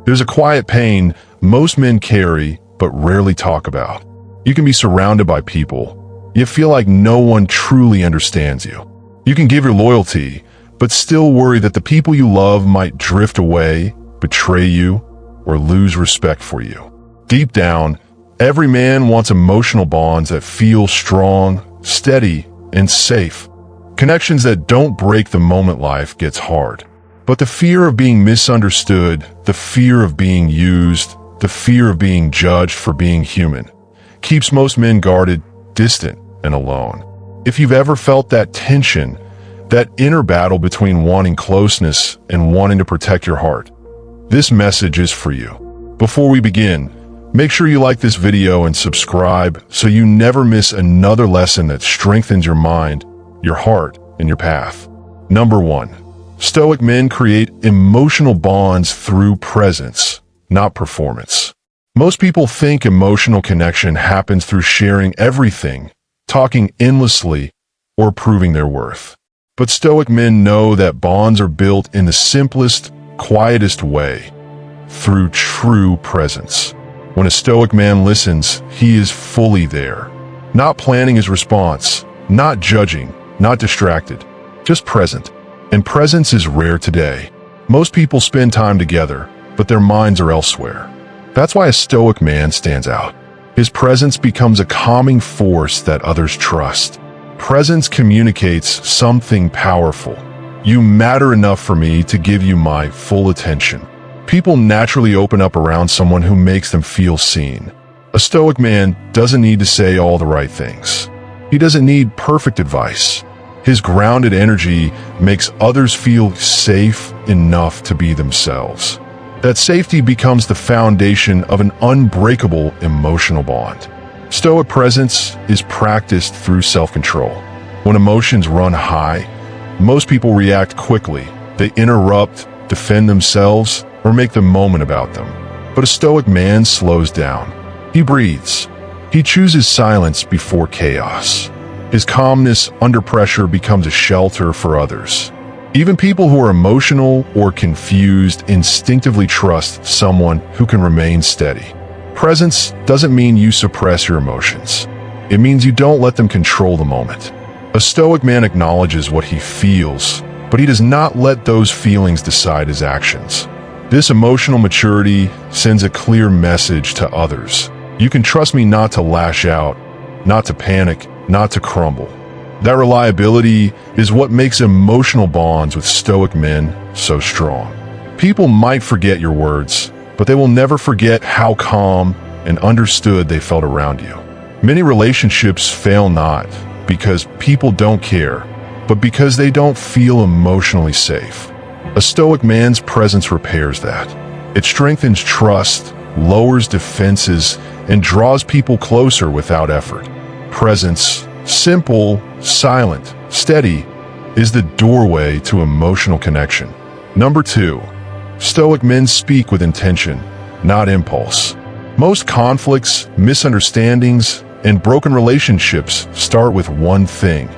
There's a quiet pain most men carry but rarely talk about. You can be surrounded by people, yet feel like no one truly understands you. You can give your loyalty, but still worry that the people you love might drift away, betray you, or lose respect for you. Deep down, every man wants emotional bonds that feel strong, steady, and safe. Connections that don't break the moment life gets hard. But the fear of being misunderstood, the fear of being used, the fear of being judged for being human, keeps most men guarded, distant, and alone. If you've ever felt that tension, that inner battle between wanting closeness and wanting to protect your heart, this message is for you. Before we begin, make sure you like this video and subscribe so you never miss another lesson that strengthens your mind, your heart, and your path. Number 1. Stoic men create emotional bonds through presence, not performance. Most people think emotional connection happens through sharing everything, talking endlessly, or proving their worth. But Stoic men know that bonds are built in the simplest, quietest way, through true presence. When a Stoic man listens, he is fully there, not planning his response, not judging, not distracted, just present. And presence is rare today. Most people spend time together, but their minds are elsewhere. That's why a Stoic man stands out. His presence becomes a calming force that others trust. Presence communicates something powerful. You matter enough for me to give you my full attention. People naturally open up around someone who makes them feel seen. A Stoic man doesn't need to say all the right things. He doesn't need perfect advice. His grounded energy makes others feel safe enough to be themselves. That safety becomes the foundation of an unbreakable emotional bond. Stoic presence is practiced through self-control. When emotions run high, most people react quickly. They interrupt, defend themselves, or make the moment about them. But a Stoic man slows down. He breathes. He chooses silence before chaos. His calmness under pressure becomes a shelter for others. Even people who are emotional or confused instinctively trust someone who can remain steady. Presence doesn't mean you suppress your emotions. It means you don't let them control the moment. A Stoic man acknowledges what he feels, but he does not let those feelings decide his actions. This emotional maturity sends a clear message to others. You can trust me not to lash out, not to panic, not to crumble. That reliability is what makes emotional bonds with Stoic men so strong. People might forget your words, but they will never forget how calm and understood they felt around you. Many relationships fail not because people don't care, but because they don't feel emotionally safe. A Stoic man's presence repairs that. It strengthens trust, lowers defenses, and draws people closer without effort. Presence, simple, silent, steady, is the doorway to emotional connection. Number 2. Stoic men speak with intention, not impulse. Most conflicts, misunderstandings, and broken relationships start with one thing: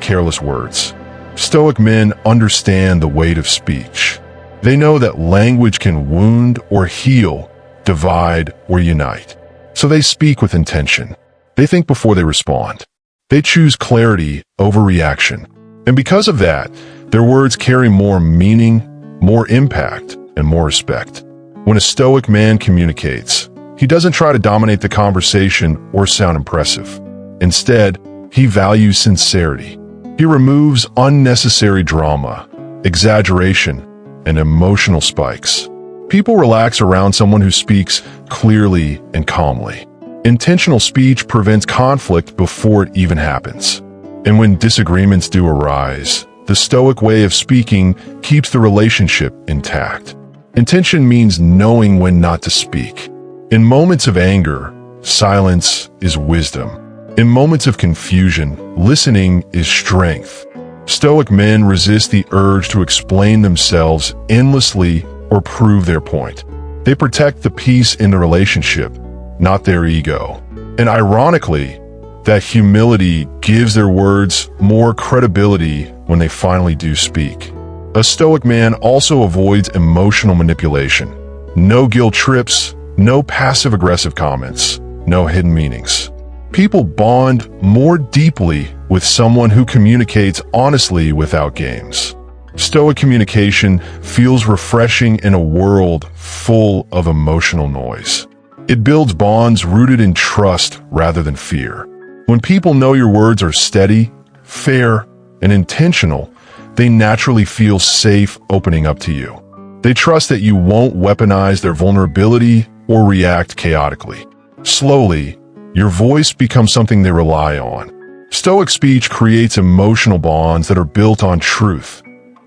careless words. Stoic men understand the weight of speech. They know that language can wound or heal, divide or unite. So they speak with intention. They think before they respond. They choose clarity over reaction. And because of that, their words carry more meaning, more impact, and more respect. When a Stoic man communicates, he doesn't try to dominate the conversation or sound impressive. Instead, he values sincerity. He removes unnecessary drama, exaggeration, and emotional spikes. People relax around someone who speaks clearly and calmly. Intentional speech prevents conflict before it even happens. And when disagreements do arise, the Stoic way of speaking keeps the relationship intact. Intention means knowing when not to speak. In moments of anger, silence is wisdom. In moments of confusion, listening is strength. Stoic men resist the urge to explain themselves endlessly or prove their point. They protect the peace in the relationship, not their ego. And ironically, that humility gives their words more credibility when they finally do speak. A Stoic man also avoids emotional manipulation. No guilt trips, no passive-aggressive comments, no hidden meanings. People bond more deeply with someone who communicates honestly without games. Stoic communication feels refreshing in a world full of emotional noise. It builds bonds rooted in trust rather than fear. When people know your words are steady, fair, and intentional, they naturally feel safe opening up to you. They trust that you won't weaponize their vulnerability or react chaotically. Slowly, your voice becomes something they rely on. Stoic speech creates emotional bonds that are built on truth,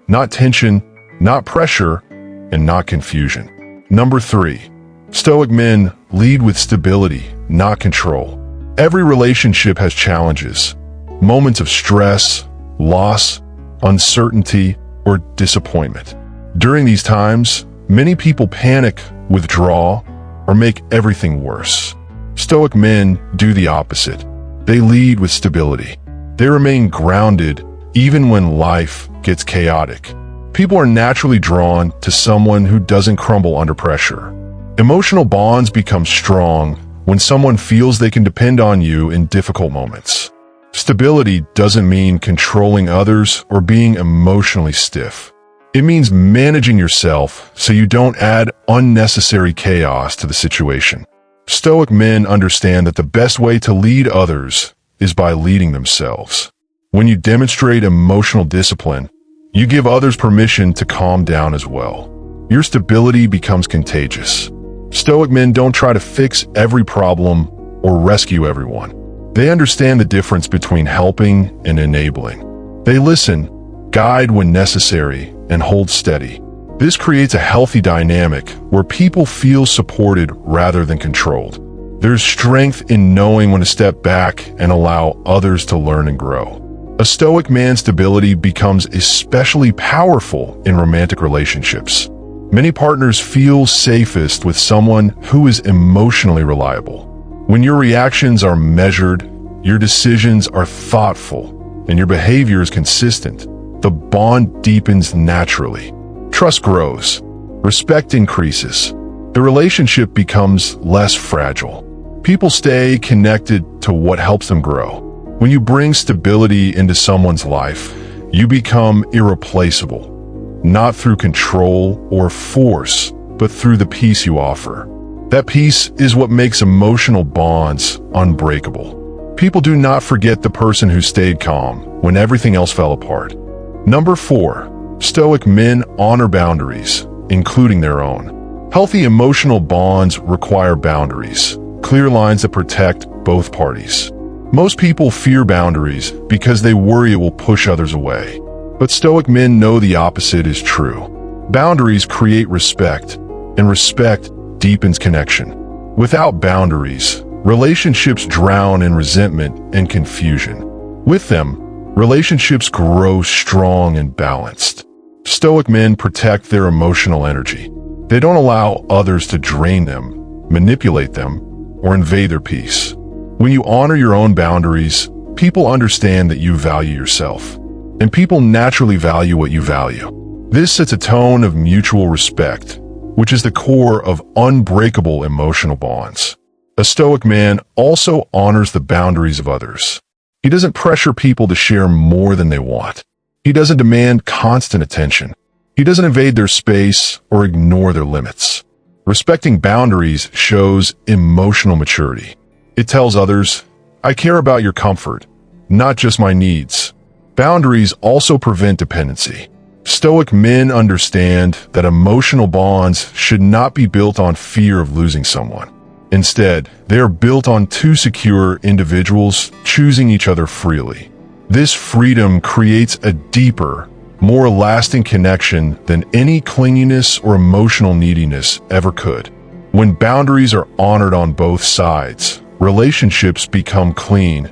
not tension, not pressure, and not confusion. Number 3. Stoic men lead with stability, not control. Every relationship has challenges, moments of stress, loss, uncertainty, or disappointment. During these times, many people panic, withdraw, or make everything worse. Stoic men do the opposite. They lead with stability. They remain grounded even when life gets chaotic. People are naturally drawn to someone who doesn't crumble under pressure. Emotional bonds become strong when someone feels they can depend on you in difficult moments. Stability doesn't mean controlling others or being emotionally stiff. It means managing yourself so you don't add unnecessary chaos to the situation. Stoic men understand that the best way to lead others is by leading themselves. When you demonstrate emotional discipline, you give others permission to calm down as well. Your stability becomes contagious. Stoic men don't try to fix every problem or rescue everyone. They understand the difference between helping and enabling. They listen, guide when necessary, and hold steady. This creates a healthy dynamic where people feel supported rather than controlled. There's strength in knowing when to step back and allow others to learn and grow. A Stoic man's stability becomes especially powerful in romantic relationships. Many partners feel safest with someone who is emotionally reliable. When your reactions are measured, your decisions are thoughtful, and your behavior is consistent, the bond deepens naturally. Trust grows. Respect increases. The relationship becomes less fragile. People stay connected to what helps them grow. When you bring stability into someone's life, you become irreplaceable. Not through control or force, but through the peace you offer. That peace is what makes emotional bonds unbreakable. People do not forget the person who stayed calm when everything else fell apart. Number 4. Stoic men honor boundaries, including their own. Healthy emotional bonds require boundaries, clear lines that protect both parties. Most people fear boundaries because they worry it will push others away. But Stoic men know the opposite is true. Boundaries create respect, and respect deepens connection. Without boundaries, relationships drown in resentment and confusion. With them, relationships grow strong and balanced. Stoic men protect their emotional energy. They don't allow others to drain them, manipulate them, or invade their peace. When you honor your own boundaries, people understand that you value yourself. And people naturally value what you value. This sets a tone of mutual respect, which is the core of unbreakable emotional bonds. A Stoic man also honors the boundaries of others. He doesn't pressure people to share more than they want. He doesn't demand constant attention. He doesn't invade their space or ignore their limits. Respecting boundaries shows emotional maturity. It tells others, I care about your comfort, not just my needs. Boundaries also prevent dependency. Stoic men understand that emotional bonds should not be built on fear of losing someone. Instead, they are built on two secure individuals choosing each other freely. This freedom creates a deeper, more lasting connection than any clinginess or emotional neediness ever could. When boundaries are honored on both sides, relationships become clean.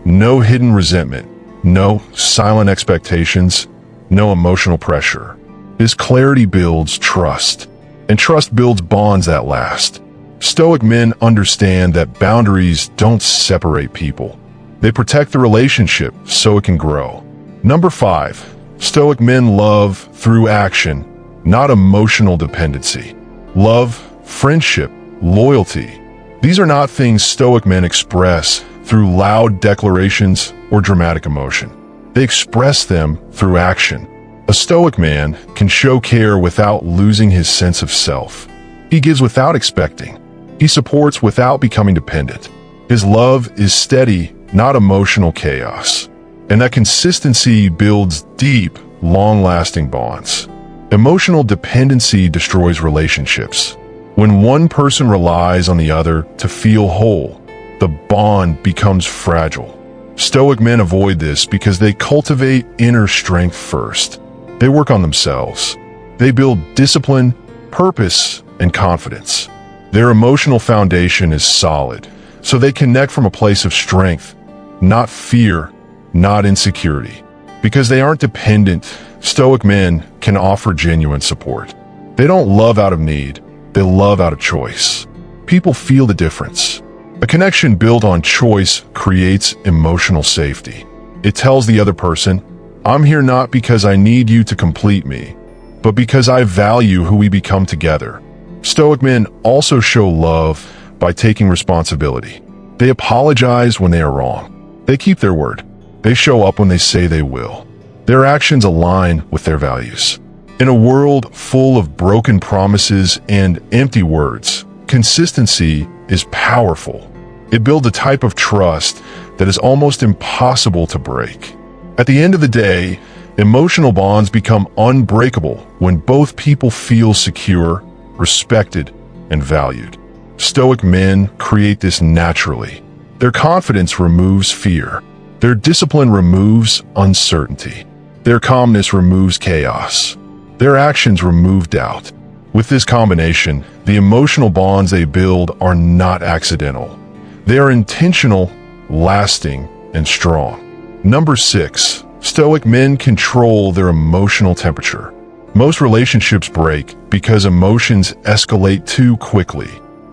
No hidden resentment. No silent expectations, no emotional pressure. This clarity builds trust, and trust builds bonds that last. Stoic men understand that boundaries don't separate people. They protect the relationship so it can grow. Number 5. Stoic men love through action, not emotional dependency. love, friendship, loyalty. These are not things Stoic men express through loud declarations or dramatic emotion. They express them through action. A Stoic man can show care without losing his sense of self. He gives without expecting. He supports without becoming dependent. His love is steady, not emotional chaos. And that consistency builds deep, long-lasting bonds. Emotional dependency destroys relationships. When one person relies on the other to feel whole, the bond becomes fragile. Stoic men avoid this because they cultivate inner strength first. They work on themselves. They build discipline, purpose, and confidence. Their emotional foundation is solid, so they connect from a place of strength, not fear, not insecurity. Because they aren't dependent, Stoic men can offer genuine support. They don't love out of need, they love out of choice. People feel the difference. A connection built on choice creates emotional safety. It tells the other person, I'm here not because I need you to complete me, but because I value who we become together. Stoic men also show love by taking responsibility. They apologize when they are wrong. They keep their word. They show up when they say they will. Their actions align with their values. In a world full of broken promises and empty words, consistency is powerful. It builds a type of trust that is almost impossible to break. At the end of the day, emotional bonds become unbreakable when both people feel secure, respected, and valued. Stoic men create this naturally. Their confidence removes fear. Their discipline removes uncertainty. Their calmness removes chaos. Their actions remove doubt. With this combination, the emotional bonds they build are not accidental. They are intentional, lasting, and strong. Number 6. Stoic men control their emotional temperature. Most relationships break because emotions escalate too quickly.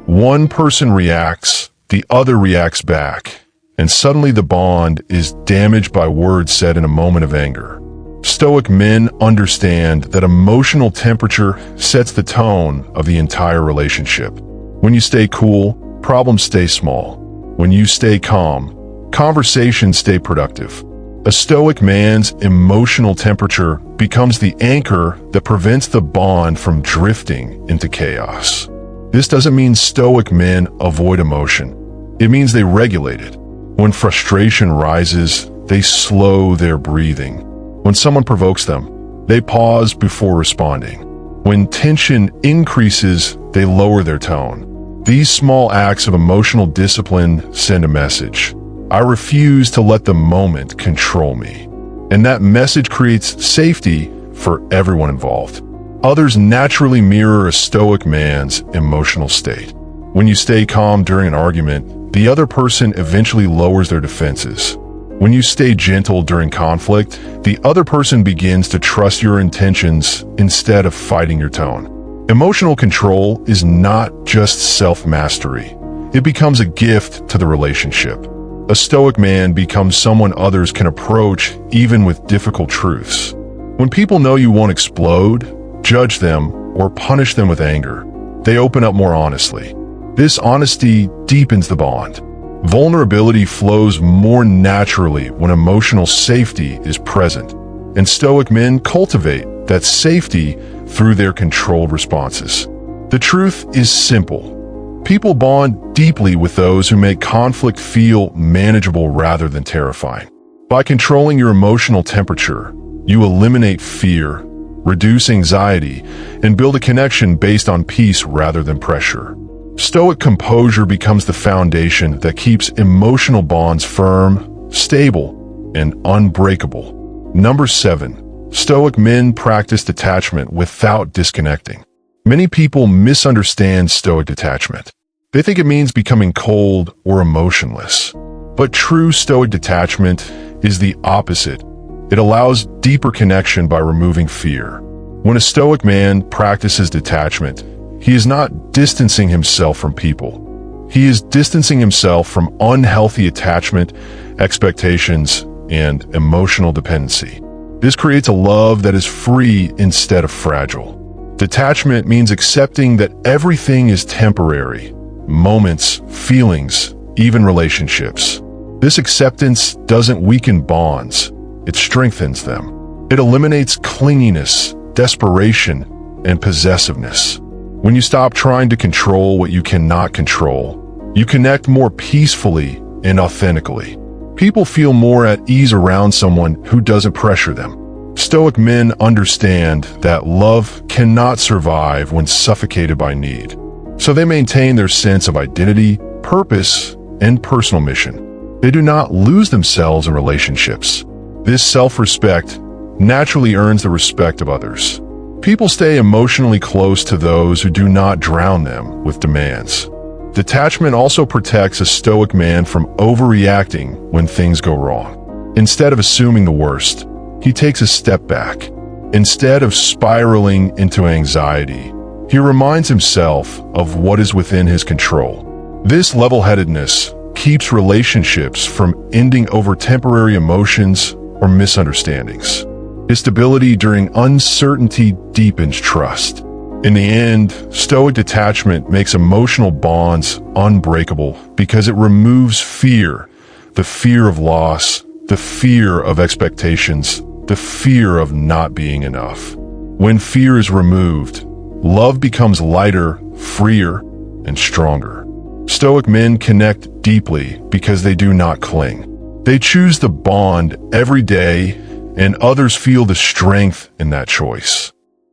One person reacts, the other reacts back, and suddenly the bond is damaged by words said in a moment of anger. Stoic men understand that emotional temperature sets the tone of the entire relationship. When you stay cool, problems stay small. When you stay calm, conversations stay productive. A Stoic man's emotional temperature becomes the anchor that prevents the bond from drifting into chaos. This doesn't mean Stoic men avoid emotion. It means they regulate it. When frustration rises, they slow their breathing. When someone provokes them, they pause before responding. When tension increases, they lower their tone. These small acts of emotional discipline send a message. I refuse to let the moment control me. And that message creates safety for everyone involved. Others naturally mirror a Stoic man's emotional state. When you stay calm during an argument, the other person eventually lowers their defenses. When you stay gentle during conflict, the other person begins to trust your intentions instead of fighting your tone. Emotional control is not just self-mastery. It becomes a gift to the relationship. A Stoic man becomes someone others can approach even with difficult truths. When people know you won't explode, judge them, or punish them with anger, they open up more honestly. This honesty deepens the bond. Vulnerability flows more naturally when emotional safety is present, and Stoic men cultivate that safety through their controlled responses. The truth is simple. People bond deeply with those who make conflict feel manageable rather than terrifying. By controlling your emotional temperature, you eliminate fear, reduce anxiety, and build a connection based on peace rather than pressure. Stoic composure becomes the foundation that keeps emotional bonds firm, stable, and unbreakable. Number 7. Stoic men practice detachment without disconnecting. Many people misunderstand Stoic detachment. They think it means becoming cold or emotionless. But true Stoic detachment is the opposite. It allows deeper connection by removing fear. When a Stoic man practices detachment, he is not distancing himself from people. He is distancing himself from unhealthy attachment, expectations, and emotional dependency. This creates a love that is free instead of fragile. Detachment means accepting that everything is temporary. Moments, feelings, even relationships. This acceptance doesn't weaken bonds, it strengthens them. It eliminates clinginess, desperation, and possessiveness. When you stop trying to control what you cannot control, you connect more peacefully and authentically. People feel more at ease around someone who doesn't pressure them. Stoic men understand that love cannot survive when suffocated by need. So they maintain their sense of identity, purpose, and personal mission. They do not lose themselves in relationships. This self-respect naturally earns the respect of others. People stay emotionally close to those who do not drown them with demands. Detachment also protects a Stoic man from overreacting when things go wrong. Instead of assuming the worst, he takes a step back. Instead of spiraling into anxiety, he reminds himself of what is within his control. This level-headedness keeps relationships from ending over temporary emotions or misunderstandings. His stability during uncertainty deepens trust. In the end, Stoic detachment makes emotional bonds unbreakable because it removes fear, the fear of loss, the fear of expectations, the fear of not being enough. When fear is removed, love becomes lighter, freer, and stronger. Stoic men connect deeply because they do not cling. They choose the bond every day, and others feel the strength in that choice.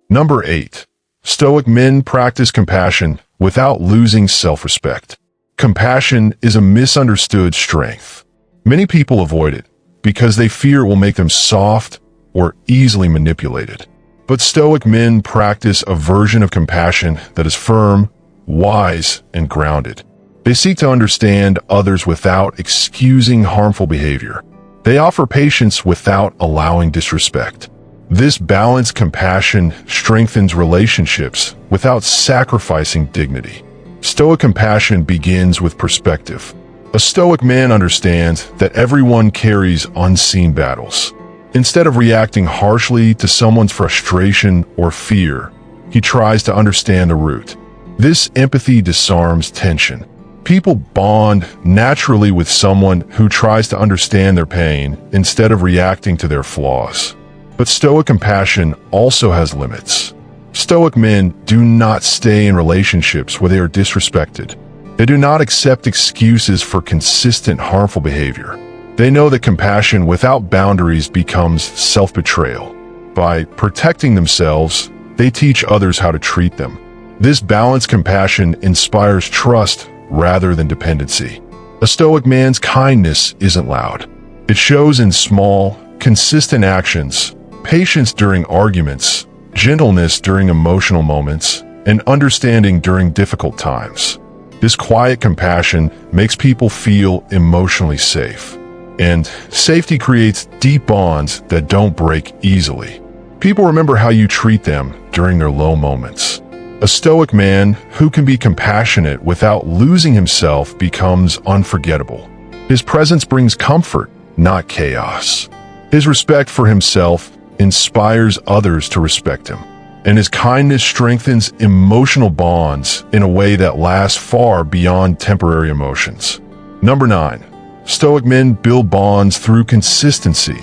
Number 8. Stoic men practice compassion without losing self-respect. Compassion is a misunderstood strength. Many people avoid it because they fear it will make them soft or easily manipulated. But Stoic men practice a version of compassion that is firm, wise, and grounded. They seek to understand others without excusing harmful behavior. They offer patience without allowing disrespect. This balanced compassion strengthens relationships without sacrificing dignity. Stoic compassion begins with perspective. A Stoic man understands that everyone carries unseen battles. Instead of reacting harshly to someone's frustration or fear, he tries to understand the root. This empathy disarms tension. People bond naturally with someone who tries to understand their pain instead of reacting to their flaws. But Stoic compassion also has limits. Stoic men do not stay in relationships where they are disrespected. They do not accept excuses for consistent harmful behavior. They know that compassion without boundaries becomes self-betrayal. By protecting themselves, they teach others how to treat them. This balanced compassion inspires trust rather than dependency. A Stoic man's kindness isn't loud. It shows in small, consistent actions, patience during arguments, gentleness during emotional moments, and understanding during difficult times. This quiet compassion makes people feel emotionally safe. And safety creates deep bonds that don't break easily. People remember how you treat them during their low moments. A Stoic man who can be compassionate without losing himself becomes unforgettable. His presence brings comfort, not chaos. His respect for himself inspires others to respect him. And his kindness strengthens emotional bonds in a way that lasts far beyond temporary emotions. Number 9. Stoic men build bonds through consistency,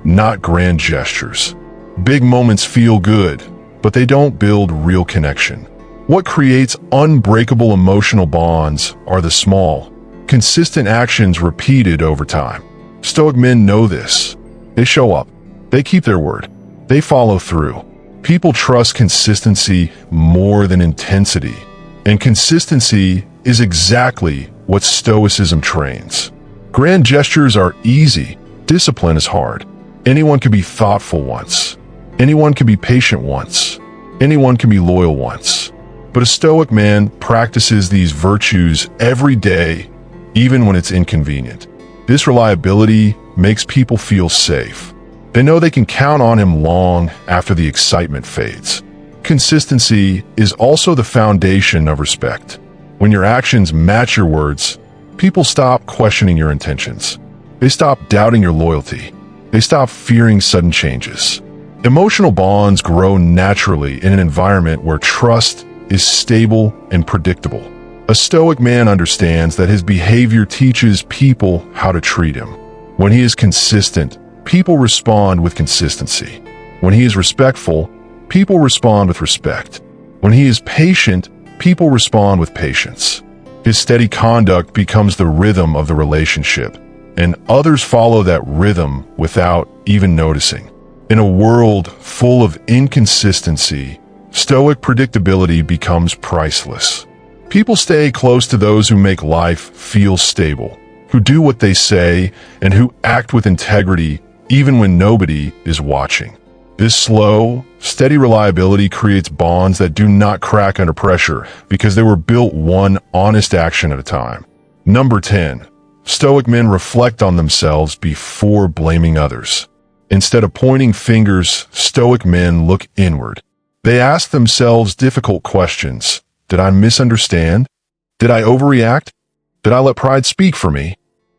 not grand gestures. Big moments feel good, but they don't build real connection. What creates unbreakable emotional bonds are the small, consistent actions repeated over time. Stoic men know this. They show up. They keep their word. They follow through. People trust consistency more than intensity, and consistency is exactly what Stoicism trains. Grand gestures are easy. Discipline is hard. Anyone can be thoughtful once. Anyone can be patient once. Anyone can be loyal once. But a Stoic man practices these virtues every day, even when it's inconvenient. This reliability makes people feel safe. They know they can count on him long after the excitement fades. Consistency is also the foundation of respect. When your actions match your words, people stop questioning your intentions. They stop doubting your loyalty. They stop fearing sudden changes. Emotional bonds grow naturally in an environment where trust is stable and predictable. A Stoic man understands that his behavior teaches people how to treat him. When he is consistent, people respond with consistency. When he is respectful, people respond with respect. When he is patient, people respond with patience. His steady conduct becomes the rhythm of the relationship, and others follow that rhythm without even noticing. In a world full of inconsistency, Stoic predictability becomes priceless. People stay close to those who make life feel stable, who do what they say, and who act with integrity even when nobody is watching. This slow, steady reliability creates bonds that do not crack under pressure because they were built one honest action at a time. Number 10. Stoic men reflect on themselves before blaming others. Instead of pointing fingers, Stoic men look inward. They ask themselves difficult questions. Did I misunderstand? Did I overreact? Did I let pride speak for me?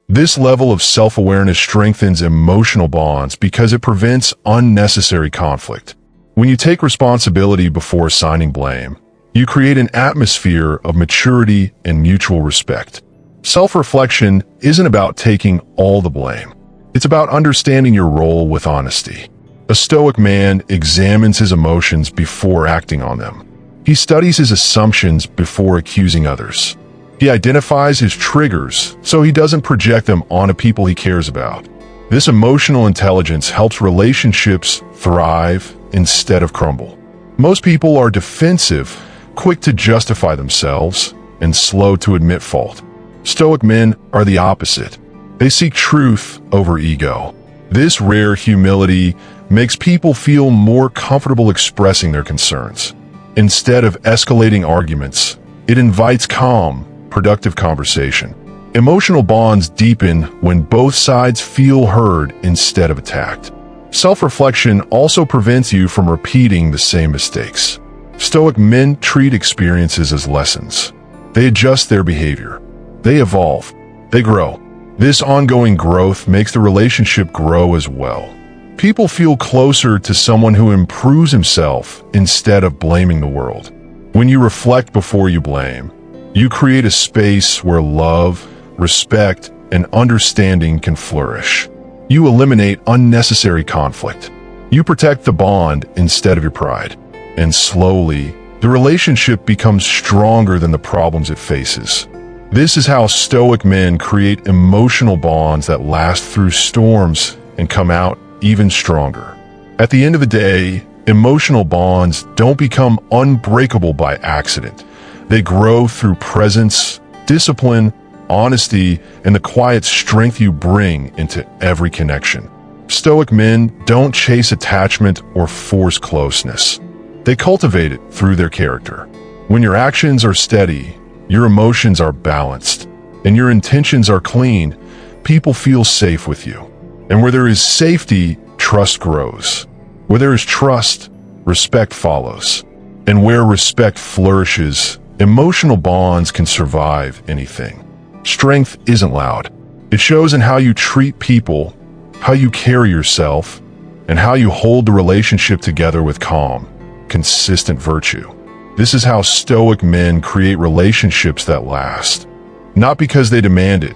This level of self-awareness strengthens emotional bonds because it prevents unnecessary conflict. When you take responsibility before assigning blame, you create an atmosphere of maturity and mutual respect. Self-reflection isn't about taking all the blame. It's about understanding your role with honesty. A Stoic man examines his emotions before acting on them. He studies his assumptions before accusing others. He identifies his triggers so he doesn't project them onto people he cares about. This emotional intelligence helps relationships thrive instead of crumble. Most people are defensive, quick to justify themselves, and slow to admit fault. Stoic men are the opposite. They seek truth over ego. This rare humility makes people feel more comfortable expressing their concerns. Instead of escalating arguments, it invites calm, productive conversation. Emotional bonds deepen when both sides feel heard instead of attacked. Self-reflection also prevents you from repeating the same mistakes. Stoic men treat experiences as lessons. They adjust their behavior. They evolve. They grow. This ongoing growth makes the relationship grow as well. People feel closer to someone who improves himself instead of blaming the world. When you reflect before you blame, you create a space where love, respect, and understanding can flourish. You eliminate unnecessary conflict. You protect the bond instead of your pride. And slowly, the relationship becomes stronger than the problems it faces. This is how Stoic men create emotional bonds that last through storms and come out even stronger. At the end of the day, emotional bonds don't become unbreakable by accident. They grow through presence, discipline, honesty, and the quiet strength you bring into every connection. Stoic men don't chase attachment or force closeness. They cultivate it through their character. When your actions are steady, your emotions are balanced, and your intentions are clean, people feel safe with you. And where there is safety, trust grows. Where there is trust, respect follows. And where respect flourishes, emotional bonds can survive anything. Strength isn't loud. It shows in how you treat people, how you carry yourself, and how you hold the relationship together with calm, consistent virtue. This is how Stoic men create relationships that last. Not because they demand it,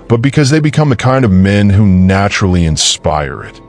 but because they become the kind of men who naturally inspire it.